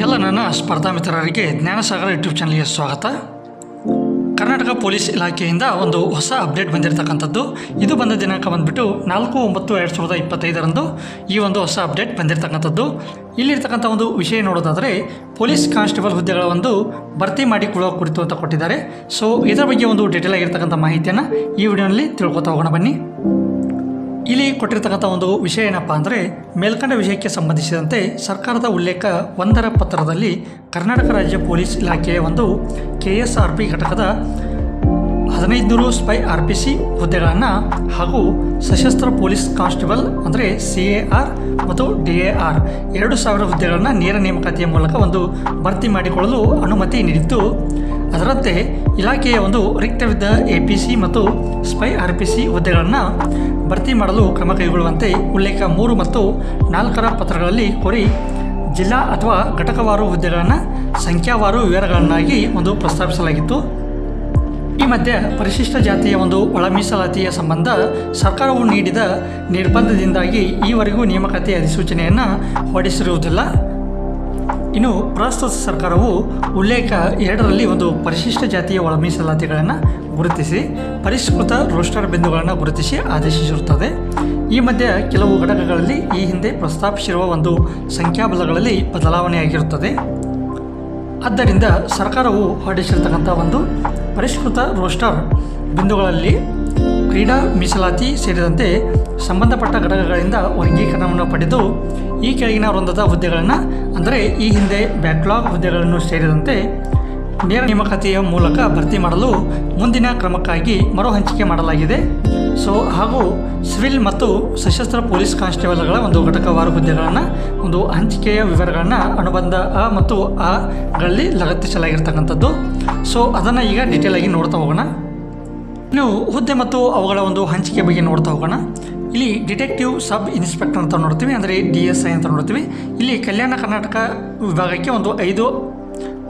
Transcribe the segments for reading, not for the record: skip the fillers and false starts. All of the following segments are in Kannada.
ಎಲ್ಲ ನನ್ನ ಸ್ಪರ್ಧಾ ಮಿತ್ರರಿಗೆ ಜ್ಞಾನಸಾಗರ ಯೂಟ್ಯೂಬ್ ಚಾನಲ್ಗೆ ಸ್ವಾಗತ. ಕರ್ನಾಟಕ ಪೊಲೀಸ್ ಇಲಾಖೆಯಿಂದ ಒಂದು ಹೊಸ ಅಪ್ಡೇಟ್ ಬಂದಿರತಕ್ಕಂಥದ್ದು. ಇದು ಬಂದ ದಿನಾಂಕ ಬಂದುಬಿಟ್ಟು 4/9/2025 ಈ ಒಂದು ಹೊಸ ಅಪ್ಡೇಟ್ ಬಂದಿರತಕ್ಕಂಥದ್ದು. ಇಲ್ಲಿರ್ತಕ್ಕಂಥ ಒಂದು ವಿಷಯ ನೋಡೋದಾದರೆ ಪೊಲೀಸ್ ಕಾನ್ಸ್ಟೇಬಲ್ ಹುದ್ದೆಗಳ ಒಂದು ಭರ್ತಿ ಮಾಡಿಕೊಳ್ಳುವ ಕುರಿತು ಅಂತ ಕೊಟ್ಟಿದ್ದಾರೆ. ಸೊ ಇದರ ಬಗ್ಗೆ ಒಂದು ಡೀಟೇಲ್ ಆಗಿರ್ತಕ್ಕಂಥ ಮಾಹಿತಿಯನ್ನು ಈ ವಿಡಿಯೋನಲ್ಲಿ ತಿಳ್ಕೊತಾ ಹೋಗೋಣ ಬನ್ನಿ. ಇಲ್ಲಿ ಕೊಟ್ಟಿರ್ತಕ್ಕಂಥ ಒಂದು ವಿಷಯ ಏನಪ್ಪ ಅಂದರೆ, ಮೇಲ್ಕಂಡ ವಿಷಯಕ್ಕೆ ಸಂಬಂಧಿಸಿದಂತೆ ಸರ್ಕಾರದ ಉಲ್ಲೇಖ 1ರ ಪತ್ರದಲ್ಲಿ ಕರ್ನಾಟಕ ರಾಜ್ಯ ಪೊಲೀಸ್ ಇಲಾಖೆಯ ಒಂದು KSRP ಘಟಕದ 1500 ಸ್ಪೈ RPC ಹುದ್ದೆಗಳನ್ನು ಹಾಗೂ ಸಶಸ್ತ್ರ ಪೊಲೀಸ್ ಕಾನ್ಸ್ಟೇಬಲ್ ಅಂದರೆ CAR ಮತ್ತು DAR 2000 ಹುದ್ದೆಗಳನ್ನು ನೇರ ನೇಮಕಾತಿಯ ಮೂಲಕ ಒಂದು ಭರ್ತಿ ಮಾಡಿಕೊಳ್ಳಲು ಅನುಮತಿ ನೀಡಿದ್ದು, ಅದರಂತೆ ಇಲಾಖೆಯ ಒಂದು ರಿಕ್ತವಿದ್ದ APC ಮತ್ತು ಸ್ಪೈ RPC ಹುದ್ದೆಗಳನ್ನು ಭರ್ತಿ ಮಾಡಲು ಕ್ರಮ ಕೈಗೊಳ್ಳುವಂತೆ ಉಲ್ಲೇಖ 3 ಮತ್ತು 4ರ ಪತ್ರಗಳಲ್ಲಿ ಕೋರಿ ಜಿಲ್ಲಾ ಅಥವಾ ಘಟಕವಾರು ಹುದ್ದೆಗಳನ್ನು ಸಂಖ್ಯಾವಾರು ವಿವರಗಳನ್ನಾಗಿ ಒಂದು ಪ್ರಸ್ತಾಪಿಸಲಾಗಿತ್ತು. ಈ ಮಧ್ಯೆ ಪರಿಶಿಷ್ಟ ಜಾತಿಯ ಒಂದು ಒಳ ಮೀಸಲಾತಿಯ ಸಂಬಂಧ ಸರ್ಕಾರವು ನೀಡಿದ ನಿರ್ಬಂಧದಿಂದಾಗಿ ಈವರೆಗೂ ನೇಮಕಾತಿ ಅಧಿಸೂಚನೆಯನ್ನು ಹೊರಡಿಸಿರುವುದಿಲ್ಲ. ಇನ್ನು ಪ್ರಸ್ತುತ ಸರ್ಕಾರವು ಉಲ್ಲೇಖ 2ರಲ್ಲಿ ಒಂದು ಪರಿಶಿಷ್ಟ ಜಾತಿಯ ಒಳ ಮೀಸಲಾತಿಗಳನ್ನು ಗುರುತಿಸಿ ಪರಿಷ್ಕೃತ ರೋಸ್ಟರ್ ಬಿಂದುಗಳನ್ನು ಗುರುತಿಸಿ ಆದೇಶಿಸಿರುತ್ತದೆ. ಈ ಮಧ್ಯೆ ಕೆಲವು ಘಟಕಗಳಲ್ಲಿ ಈ ಹಿಂದೆ ಪ್ರಸ್ತಾಪಿಸಿರುವ ಒಂದು ಸಂಖ್ಯಾಬಲಗಳಲ್ಲಿ ಬದಲಾವಣೆಯಾಗಿರುತ್ತದೆ. ಆದ್ದರಿಂದ ಸರ್ಕಾರವು ಹೊರಡಿಸಿರ್ತಕ್ಕಂಥ ಒಂದು ಪರಿಷ್ಕೃತ ರೋಸ್ಟರ್ ಬಿಂದುಗಳಲ್ಲಿ ಕ್ರೀಡಾ ಮೀಸಲಾತಿ ಸೇರಿದಂತೆ ಸಂಬಂಧಪಟ್ಟ ಘಟಕಗಳಿಂದ ವರ್ಗೀಕರಣವನ್ನು ಪಡೆದು ಈ ಕೆಳಗಿನ ವೃಂದದ ಹುದ್ದೆಗಳನ್ನು ಅಂದರೆ ಈ ಹಿಂದೆ ಬ್ಯಾಕ್ಲಾಗ್ ಹುದ್ದೆಗಳನ್ನು ಸೇರಿದಂತೆ ನೇರ ನೇಮಕಾತಿಯ ಮೂಲಕ ಭರ್ತಿ ಮಾಡಲು ಮುಂದಿನ ಕ್ರಮಕ್ಕಾಗಿ ಮರು ಹಂಚಿಕೆ ಮಾಡಲಾಗಿದೆ. ಹಾಗೂ ಸಿವಿಲ್ ಮತ್ತು ಸಶಸ್ತ್ರ ಪೊಲೀಸ್ ಕಾನ್ಸ್ಟೇಬಲ್ಗಳ ಒಂದು ಘಟಕವಾರು ಹುದ್ದೆಗಳನ್ನು ಒಂದು ಹಂಚಿಕೆಯ ವಿವರಗಳನ್ನು ಅನುಬಂಧ ಅ ಮತ್ತು ಅಗಳಲ್ಲಿ ಲಗತ್ತಿಸಲಾಗಿರ್ತಕ್ಕಂಥದ್ದು. ಅದನ್ನು ಈಗ ಡೀಟೇಲ್ ಆಗಿ ನೋಡ್ತಾ ಹೋಗೋಣ. ಇನ್ನು ಹುದ್ದೆ ಮತ್ತು ಅವುಗಳ ಒಂದು ಹಂಚಿಕೆ ಬಗ್ಗೆ ನೋಡ್ತಾ ಹೋಗೋಣ. ಇಲ್ಲಿ ಡಿಟೆಕ್ಟಿವ್ ಸಬ್ ಇನ್ಸ್ಪೆಕ್ಟರ್ ಅಂತ ನೋಡ್ತೀವಿ, ಅಂದರೆ DSI ಅಂತ ನೋಡ್ತೀವಿ. ಇಲ್ಲಿ ಕಲ್ಯಾಣ ಕರ್ನಾಟಕ ವಿಭಾಗಕ್ಕೆ ಒಂದು 5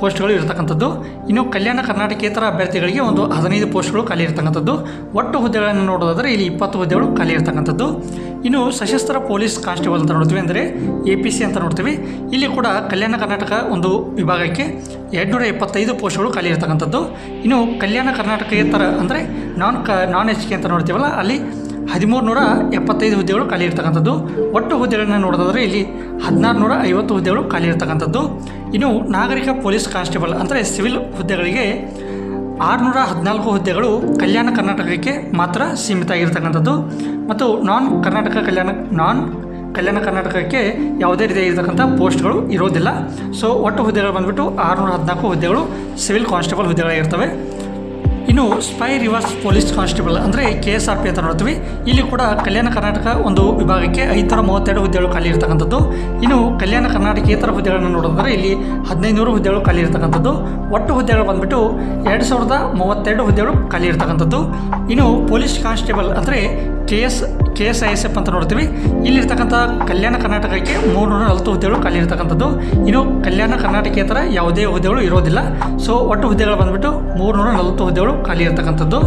ಪೋಸ್ಟ್ಗಳು ಇರತಕ್ಕಂಥದ್ದು. ಇನ್ನು ಕಲ್ಯಾಣ ಕರ್ನಾಟಕೇತರ ಅಭ್ಯರ್ಥಿಗಳಿಗೆ ಒಂದು 15 ಪೋಸ್ಟ್ಗಳು ಖಾಲಿ ಇರತಕ್ಕಂಥದ್ದು. ಒಟ್ಟು ಹುದ್ದೆಗಳನ್ನು ನೋಡೋದಾದರೆ ಇಲ್ಲಿ 20 ಹುದ್ದೆಗಳು ಖಾಲಿ ಇರತಕ್ಕಂಥದ್ದು. ಇನ್ನು ಸಶಸ್ತ್ರ ಪೊಲೀಸ್ ಕಾನ್ಸ್ಟೇಬಲ್ ಅಂತ ನೋಡ್ತೀವಿ, ಅಂದರೆ APC ಅಂತ ನೋಡ್ತೀವಿ. ಇಲ್ಲಿ ಕೂಡ ಕಲ್ಯಾಣ ಕರ್ನಾಟಕ ಒಂದು ವಿಭಾಗಕ್ಕೆ 225 ಪೋಸ್ಟ್ಗಳು ಖಾಲಿ ಇರತಕ್ಕಂಥದ್ದು. ಇನ್ನು ಕಲ್ಯಾಣ ಕರ್ನಾಟಕೇತರ ಅಂದರೆ ನಾನ್ HK ಅಂತ ನೋಡ್ತೀವಲ್ಲ, ಅಲ್ಲಿ 1375 ಹುದ್ದೆಗಳು ಖಾಲಿ ಇರ್ತಕ್ಕಂಥದ್ದು. ಒಟ್ಟು ಹುದ್ದೆಗಳನ್ನು ನೋಡೋದಾದರೆ ಇಲ್ಲಿ 1650 ಹುದ್ದೆಗಳು ಖಾಲಿ ಇರ್ತಕ್ಕಂಥದ್ದು. ಇನ್ನು ನಾಗರಿಕ ಪೊಲೀಸ್ ಕಾನ್ಸ್ಟೇಬಲ್ ಅಂದರೆ ಸಿವಿಲ್ ಹುದ್ದೆಗಳಿಗೆ 614 ಹುದ್ದೆಗಳು ಕಲ್ಯಾಣ ಕರ್ನಾಟಕಕ್ಕೆ ಮಾತ್ರ ಸೀಮಿತ ಆಗಿರ್ತಕ್ಕಂಥದ್ದು ಮತ್ತು ಕಲ್ಯಾಣ ಕರ್ನಾಟಕಕ್ಕೆ ಯಾವುದೇ ರೀತಿಯಾಗಿರ್ತಕ್ಕಂಥ ಪೋಸ್ಟ್ಗಳು ಇರೋದಿಲ್ಲ. ಒಟ್ಟು ಹುದ್ದೆಗಳು ಬಂದುಬಿಟ್ಟು 614 ಹುದ್ದೆಗಳು ಸಿವಿಲ್ ಕಾನ್ಸ್ಟೇಬಲ್ ಹುದ್ದೆಗಳಾಗಿರ್ತವೆ. ಇನ್ನು ಸ್ಪೈ ರಿವರ್ಸ್ ಪೊಲೀಸ್ ಕಾನ್ಸ್ಟೇಬಲ್ ಅಂದರೆ KSRP ಅಂತ ನೋಡ್ತೀವಿ. ಇಲ್ಲಿ ಕೂಡ ಕಲ್ಯಾಣ ಕರ್ನಾಟಕ ಒಂದು ವಿಭಾಗಕ್ಕೆ 532 ಹುದ್ದೆಗಳು ಖಾಲಿ ಇರ್ತಕ್ಕಂಥದ್ದು. ಇನ್ನು ಕಲ್ಯಾಣ ಕರ್ನಾಟಕೇತರ ಹುದ್ದೆಗಳನ್ನು ನೋಡಿದ್ರೆ ಇಲ್ಲಿ 1500 ಹುದ್ದೆಗಳು ಖಾಲಿ ಇರ್ತಕ್ಕಂಥದ್ದು. ಒಟ್ಟು ಹುದ್ದೆಗಳು ಬಂದುಬಿಟ್ಟು 2032 ಹುದ್ದೆಗಳು ಖಾಲಿ ಇರ್ತಕ್ಕಂಥದ್ದು. ಇನ್ನು ಪೊಲೀಸ್ ಕಾನ್ಸ್ಟೇಬಲ್ ಅಂದರೆ KSISF ಅಂತ ನೋಡ್ತೀವಿ. ಇಲ್ಲಿರ್ತಕ್ಕಂಥ ಕಲ್ಯಾಣ ಕರ್ನಾಟಕಕ್ಕೆ 340 ಹುದ್ದೆಗಳು ಖಾಲಿ ಇರ್ತಕ್ಕಂಥದ್ದು. ಇನ್ನು ಕಲ್ಯಾಣ ಕರ್ನಾಟಕೇತರ ಯಾವುದೇ ಹುದ್ದೆಗಳು ಇರೋದಿಲ್ಲ. ಒಟ್ಟು ಹುದ್ದೆಗಳು ಬಂದುಬಿಟ್ಟು 340 ಹುದ್ದೆಗಳು ಖಾಲಿ ಇರ್ತಕ್ಕಂಥದ್ದು.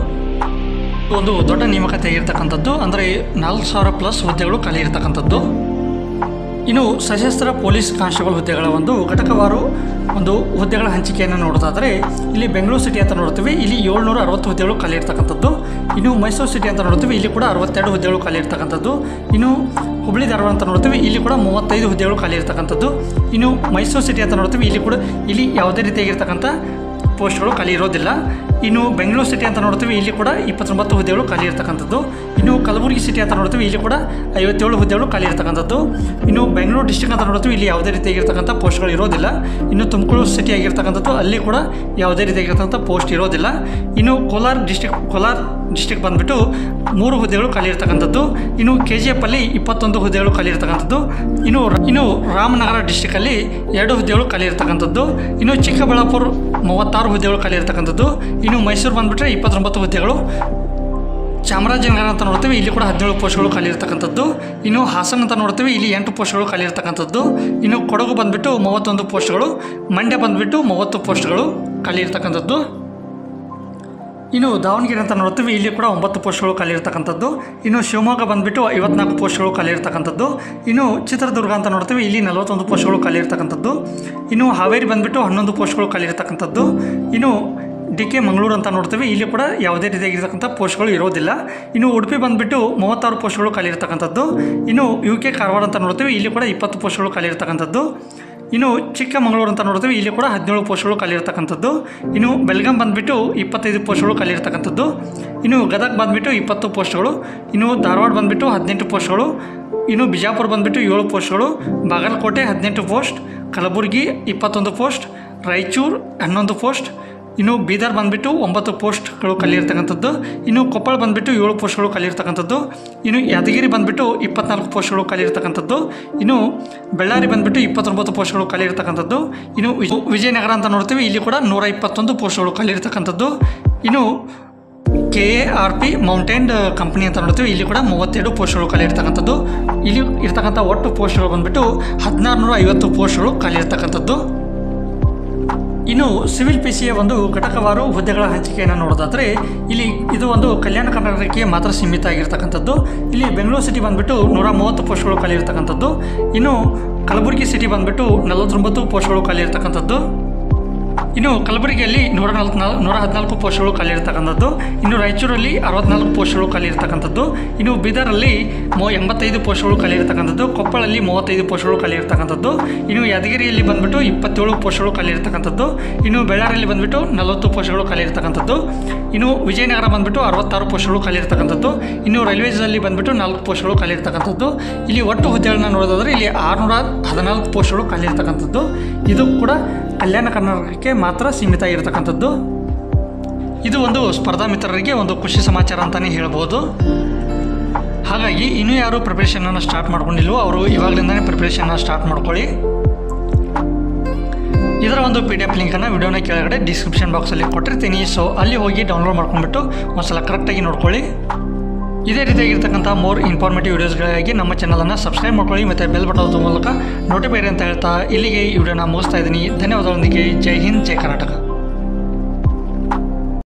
ಒಂದು ದೊಡ್ಡ ನೇಮಕಾತಿ ಆಗಿರ್ತಕ್ಕಂಥದ್ದು, ಅಂದರೆ 4000+ ಹುದ್ದೆಗಳು ಖಾಲಿ ಇರ್ತಕ್ಕಂಥದ್ದು. ಇನ್ನು ಸಶಸ್ತ್ರ ಪೊಲೀಸ್ ಕಾನ್ಸ್ಟೇಬಲ್ ಹುದ್ದೆಗಳ ಒಂದು ಘಟಕವಾರು ಒಂದು ಹುದ್ದೆಗಳ ಹಂಚಿಕೆಯನ್ನು ನೋಡೋದಾದರೆ ಇಲ್ಲಿ ಬೆಂಗಳೂರು ಸಿಟಿ ಅಂತ ನೋಡ್ತೀವಿ. ಇಲ್ಲಿ 760 ಹುದ್ದೆಗಳು ಖಾಲಿ ಇರ್ತಕ್ಕಂಥದ್ದು. ಇನ್ನು ಮೈಸೂರು ಸಿಟಿ ಅಂತ ನೋಡ್ತೀವಿ. ಇಲ್ಲಿ ಕೂಡ 62 ಹುದ್ದೆಗಳು ಖಾಲಿ ಇರ್ತಕ್ಕಂಥದ್ದು. ಇನ್ನು ಹುಬ್ಬಳ್ಳಿ ಧಾರವಾಡ ಅಂತ ನೋಡ್ತೀವಿ. ಇಲ್ಲಿ ಕೂಡ 35 ಹುದ್ದೆಗಳು ಖಾಲಿ ಇರ್ತಕ್ಕಂಥದ್ದು. ಇನ್ನು ಮೈಸೂರು ಸಿಟಿ ಅಂತ ನೋಡ್ತೀವಿ. ಇಲ್ಲಿ ಯಾವುದೇ ರೀತಿಯಾಗಿರ್ತಕ್ಕಂಥ ಪೋಸ್ಟ್ಗಳು ಖಾಲಿ ಇರೋದಿಲ್ಲ. ಇನ್ನು ಬೆಂಗಳೂರು ಸಿಟಿ ಅಂತ ನೋಡ್ತೀವಿ. ಇಲ್ಲಿ ಕೂಡ 29 ಹುದ್ದೆಗಳು ಖಾಲಿ ಇರ್ತಕ್ಕಂಥದ್ದು. ಇನ್ನು ಕಲಬುರಗಿ ಸಿಟಿ ಅಂತ ನೋಡ್ತೀವಿ. ಇಲ್ಲಿ ಕೂಡ 57 ಹುದ್ದೆಗಳು ಖಾಲಿ ಇರ್ತಕ್ಕಂಥದ್ದು. ಇನ್ನು ಬೆಂಗಳೂರು ಡಿಸ್ಟ್ರಿಕ್ಟ್ ಅಂತ ನೋಡ್ತೀವಿ. ಇಲ್ಲಿ ಯಾವುದೇ ರೀತಿಯಾಗಿರ್ತಕ್ಕಂಥ ಪೋಸ್ಟ್ಗಳು ಇರೋದಿಲ್ಲ. ಇನ್ನು ತುಮಕೂರು ಸಿಟಿ ಆಗಿರ್ತಕ್ಕಂಥದ್ದು, ಅಲ್ಲಿ ಕೂಡ ಯಾವುದೇ ರೀತಿಯಾಗಿರ್ತಕ್ಕಂಥ ಪೋಸ್ಟ್ ಇರೋದಿಲ್ಲ. ಇನ್ನು ಕೋಲಾರ ಡಿಸ್ಟ್ರಿಕ್ಟ್ ಬಂದುಬಿಟ್ಟು 3 ಹುದ್ದೆಗಳು ಖಾಲಿ ಇರ್ತಕ್ಕಂಥದ್ದು. ಇನ್ನು KGF ಅಲ್ಲಿ 21 ಹುದ್ದೆಗಳು ಖಾಲಿ ಇರ್ತಕ್ಕಂಥದ್ದು. ಇನ್ನು ರಾಮನಗರ ಡಿಸ್ಟ್ರಿಕ್ಕಲ್ಲಿ 2 ಹುದ್ದೆಗಳು ಖಾಲಿ ಇರ್ತಕ್ಕಂಥದ್ದು. ಇನ್ನು ಚಿಕ್ಕಬಳ್ಳಾಪುರ 36 ಹುದ್ದೆಗಳು ಖಾಲಿ ಇರ್ತಕ್ಕಂಥದ್ದು. ಇನ್ನು ಮೈಸೂರು ಬಂದುಬಿಟ್ರೆ 29 ಹುದ್ದೆಗಳು. ಚಾಮರಾಜನಗರ ಅಂತ ನೋಡ್ತೀವಿ. ಇಲ್ಲಿ ಕೂಡ 17 ಪೋಸ್ಟ್ಗಳು ಖಾಲಿ ಇರ್ತಕ್ಕಂಥದ್ದು. ಇನ್ನು ಹಾಸನ ಅಂತ ನೋಡ್ತೀವಿ. ಇಲ್ಲಿ 8 ಪೋಸ್ಟ್ಗಳು ಖಾಲಿ ಇರ್ತಕ್ಕಂಥದ್ದು. ಇನ್ನು ಕೊಡಗು ಬಂದುಬಿಟ್ಟು 31 ಪೋಸ್ಟ್ಗಳು. ಮಂಡ್ಯ ಬಂದುಬಿಟ್ಟು 30 ಪೋಸ್ಟ್ಗಳು ಖಾಲಿ ಇರ್ತಕ್ಕಂಥದ್ದು. ಇನ್ನು ದಾವಣಗೆರೆ ಅಂತ ನೋಡ್ತೀವಿ, ಇಲ್ಲಿ ಕೂಡ 9 ಪೋಸ್ಟ್ಗಳು ಖಾಲಿ ಇರ್ತಕ್ಕಂಥದ್ದು. ಇನ್ನು ಶಿವಮೊಗ್ಗ ಬಂದುಬಿಟ್ಟು 54 ಪೋಸ್ಟ್ಗಳು ಖಾಲಿ ಇರ್ತಕ್ಕಂಥದ್ದು. ಇನ್ನು ಚಿತ್ರದುರ್ಗ ಅಂತ ನೋಡ್ತೀವಿ, ಇಲ್ಲಿ 41 ಪೋಸ್ಟ್ಗಳು ಖಾಲಿ ಇರ್ತಕ್ಕಂಥದ್ದು. ಇನ್ನು ಹಾವೇರಿ ಬಂದುಬಿಟ್ಟು 11 ಪೋಸ್ಟ್ಗಳು ಖಾಲಿ ಇರ್ತಕ್ಕಂಥದ್ದು. ಇನ್ನು DK ಮಂಗಳೂರು ಅಂತ ನೋಡ್ತೀವಿ, ಇಲ್ಲಿ ಕೂಡ ಯಾವುದೇ ರೀತಿಯಾಗಿರ್ತಕ್ಕಂಥ ಪೋಸ್ಟ್ಗಳು ಇರೋದಿಲ್ಲ. ಇನ್ನು ಉಡುಪಿ ಬಂದುಬಿಟ್ಟು 36 ಪೋಸ್ಟ್ಗಳು ಖಾಲಿ ಇರ್ತಕ್ಕಂಥದ್ದು. ಇನ್ನು UK ಕಾರವಾರ ಅಂತ ನೋಡ್ತೀವಿ, ಇಲ್ಲಿ ಕೂಡ 20 ಪೋಸ್ಟ್ಗಳು ಖಾಲಿ ಇರ್ತಕ್ಕಂಥದ್ದು. ಇನ್ನು ಚಿಕ್ಕಮಗಳೂರು ಅಂತ ನೋಡ್ತೀವಿ, ಇಲ್ಲಿ ಕೂಡ 17 ಪೋಸ್ಟ್ಗಳು ಖಾಲಿ ಇರ್ತಕ್ಕಂಥದ್ದು. ಇನ್ನು ಬೆಳಗಾಂ ಬಂದುಬಿಟ್ಟು 25 ಪೋಸ್ಟ್ಗಳು ಖಾಲಿ ಇರ್ತಕ್ಕಂಥದ್ದು. ಇನ್ನು ಗದಗ ಬಂದುಬಿಟ್ಟು 20 ಪೋಸ್ಟ್ಗಳು. ಇನ್ನು ಧಾರವಾಡ ಬಂದುಬಿಟ್ಟು 18 ಪೋಸ್ಟ್ಗಳು. ಇನ್ನು ಬಿಜಾಪುರ ಬಂದುಬಿಟ್ಟು 7 ಪೋಸ್ಟ್ಗಳು. Bagalkote 18 post. Kalaburagi 21 post. Raichur 11 post. ಇನ್ನು ಬೀದರ್ ಬಂದುಬಿಟ್ಟು 9 ಪೋಸ್ಟ್ಗಳು ಖಾಲಿ ಇರ್ತಕ್ಕಂಥದ್ದು. ಇನ್ನು ಕೊಪ್ಪಳ ಬಂದುಬಿಟ್ಟು 7 ಪೋಸ್ಟ್ಗಳು ಖಾಲಿ ಇರ್ತಕ್ಕಂಥದ್ದು. ಇನ್ನು ಯಾದಗಿರಿ ಬಂದುಬಿಟ್ಟು 24 ಪೋಸ್ಟ್ಗಳು ಖಾಲಿ ಇರ್ತಕ್ಕಂಥದ್ದು. ಇನ್ನು ಬಳ್ಳಾರಿ ಬಂದುಬಿಟ್ಟು 29 ಪೋಸ್ಟ್ಗಳು ಖಾಲಿ ಇರ್ತಕ್ಕಂಥದ್ದು. ಇನ್ನು ವಿಜಯನಗರ ಅಂತ ನೋಡ್ತೀವಿ, ಇಲ್ಲಿ ಕೂಡ 121 ಪೋಸ್ಟ್ಗಳು ಖಾಲಿ ಇರ್ತಕ್ಕಂಥದ್ದು. ಇನ್ನು KARP ಮೌಂಟೇನ್ ಕಂಪ್ನಿ ಅಂತ ನೋಡ್ತೀವಿ, ಇಲ್ಲಿ ಕೂಡ 32 ಪೋಸ್ಟ್ಗಳು ಖಾಲಿ ಇರ್ತಕ್ಕಂಥದ್ದು. ಇಲ್ಲಿ ಇರ್ತಕ್ಕಂಥ ಒಟ್ಟು ಪೋಸ್ಟ್ಗಳು ಬಂದುಬಿಟ್ಟು 1650 ಪೋಸ್ಟ್ಗಳು ಖಾಲಿ ಇರ್ತಕ್ಕಂಥದ್ದು. ಇನ್ನು ಸಿವಿಲ್ PCA ಒಂದು ಘಟಕವಾರು ಹುದ್ದೆಗಳ ಹಂಚಿಕೆಯನ್ನು ನೋಡೋದಾದರೆ ಇಲ್ಲಿ ಇದು ಒಂದು ಕಲ್ಯಾಣ ಕರ್ನಾಟಕಕ್ಕೆ ಮಾತ್ರ ಸೀಮಿತ ಆಗಿರ್ತಕ್ಕಂಥದ್ದು. ಇಲ್ಲಿ ಬೆಂಗಳೂರು ಸಿಟಿ ಬಂದುಬಿಟ್ಟು 130 ಪೋಸ್ಟ್ಗಳು ಖಾಲಿ ಇರ್ತಕ್ಕಂಥದ್ದು. ಇನ್ನು ಕಲಬುರಗಿ ಸಿಟಿ ಬಂದುಬಿಟ್ಟು 49 ಪೋಸ್ಟ್ಗಳು ಖಾಲಿ ಇರ್ತಕ್ಕಂಥದ್ದು. ಇನ್ನು ಕಲಬುರಗಿಯಲ್ಲಿ 114 ಪೋಸ್ಟ್ಗಳು ಖಾಲಿ ಇರ್ತಕ್ಕಂಥದ್ದು. ಇನ್ನು ರಾಯಚೂರಲ್ಲಿ 64 ಪೋಸ್ಟ್ಗಳು ಖಾಲಿ ಇರ್ತಕ್ಕಂಥದ್ದು. ಇನ್ನು ಬೀದರಲ್ಲಿ 85 ಪೋಸ್ಟ್ಗಳು ಖಾಲಿ ಇರ್ತಕ್ಕಂಥದ್ದು. ಕೊಪ್ಪಳಲ್ಲಿ 35 ಪೋಸ್ಟ್ಗಳು ಖಾಲಿ ಇರ್ತಕ್ಕಂಥದ್ದು. ಇನ್ನು ಯಾದಗಿರಿಯಲ್ಲಿ ಬಂದುಬಿಟ್ಟು 27 ಪೋಸ್ಟ್ಗಳು ಖಾಲಿ ಇರ್ತಕ್ಕಂಥದ್ದು. ಇನ್ನು ಬಳ್ಳಾರಿಯಲ್ಲಿ ಬಂದುಬಿಟ್ಟು 40 ಪೋಸ್ಟ್ಗಳು ಖಾಲಿ ಇರ್ತಕ್ಕಂಥದ್ದು. ಇನ್ನು ವಿಜಯನಗರ ಬಂದುಬಿಟ್ಟು 66 ಪೋಸ್ಟ್ಗಳು ಖಾಲಿ ಇರ್ತಕ್ಕಂಥದ್ದು. ಇನ್ನು ರೈಲ್ವೇಸಲ್ಲಿ ಬಂದುಬಿಟ್ಟು 4 ಪೋಸ್ಟ್ಗಳು ಖಾಲಿ ಇರ್ತಕ್ಕಂಥದ್ದು. ಇಲ್ಲಿ ಒಟ್ಟು ಹುದ್ದೆಗಳನ್ನ ನೋಡೋದಾದರೆ ಇಲ್ಲಿ 614 ಪೋಸ್ಟ್ಗಳು ಖಾಲಿ ಇರ್ತಕ್ಕಂಥದ್ದು. ಇದು ಕೂಡ ಕಲ್ಯಾಣ ಕರ್ನಾಟಕಕ್ಕೆ ಮಾತ್ರ ಸೀಮಿತ ಆಗಿರ್ತಕ್ಕಂಥದ್ದು. ಇದು ಒಂದು ಸ್ಪರ್ಧಾ ಮಿತ್ರರಿಗೆ ಒಂದು ಖುಷಿ ಸಮಾಚಾರ ಅಂತಲೇ ಹೇಳ್ಬೋದು. ಹಾಗಾಗಿ ಇನ್ನೂ ಯಾರು ಪ್ರಿಪ್ರೇಷನನ್ನು ಸ್ಟಾರ್ಟ್ ಮಾಡ್ಕೊಂಡಿಲ್ವೋ ಅವರು ಇವಾಗಲಿಂದನೇ ಪ್ರಿಪ್ರೇಷನ್ನ ಸ್ಟಾರ್ಟ್ ಮಾಡ್ಕೊಳ್ಳಿ. ಇದರ ಒಂದು PDF ಲಿಂಕನ್ನು ವಿಡಿಯೋನ ಕೆಳಗಡೆ ಡಿಸ್ಕ್ರಿಪ್ಷನ್ ಬಾಕ್ಸಲ್ಲಿ ಕೊಟ್ಟಿರ್ತೀನಿ. ಸೊ ಅಲ್ಲಿ ಹೋಗಿ ಡೌನ್ಲೋಡ್ ಮಾಡ್ಕೊಂಡ್ಬಿಟ್ಟು ಒಂದ್ಸಲ ಕರೆಕ್ಟಾಗಿ ನೋಡ್ಕೊಳ್ಳಿ. ಇದೇ ರೀತಿಯಾಗಿರ್ತಕ್ಕಂಥ ಮೋರ್ ಇನ್ಫಾರ್ಮೇಟಿವ್ ವೀಡಿಯೋಸ್ಗಳಿಗಾಗಿ ನಮ್ಮ ಚಾನಲನ್ನು ಸಬ್ಸ್ಕ್ರೈಬ್ ಮಾಡ್ಕೊಳ್ಳಿ ಮತ್ತು ಬೆಲ್ ಬಟನ್ ಮೂಲಕ ನೋಟಿಫೈ ಅಂತ ಹೇಳ್ತಾ ಇಲ್ಲಿಗೆ ಈ ವಿಡಿಯೋನ ಮುಗಿಸ್ತಾ ಇದ್ದೀನಿ. ಧನ್ಯವಾದಗಳೊಂದಿಗೆ ಜೈ ಹಿಂದ್, ಜೈ ಕರ್ನಾಟಕ.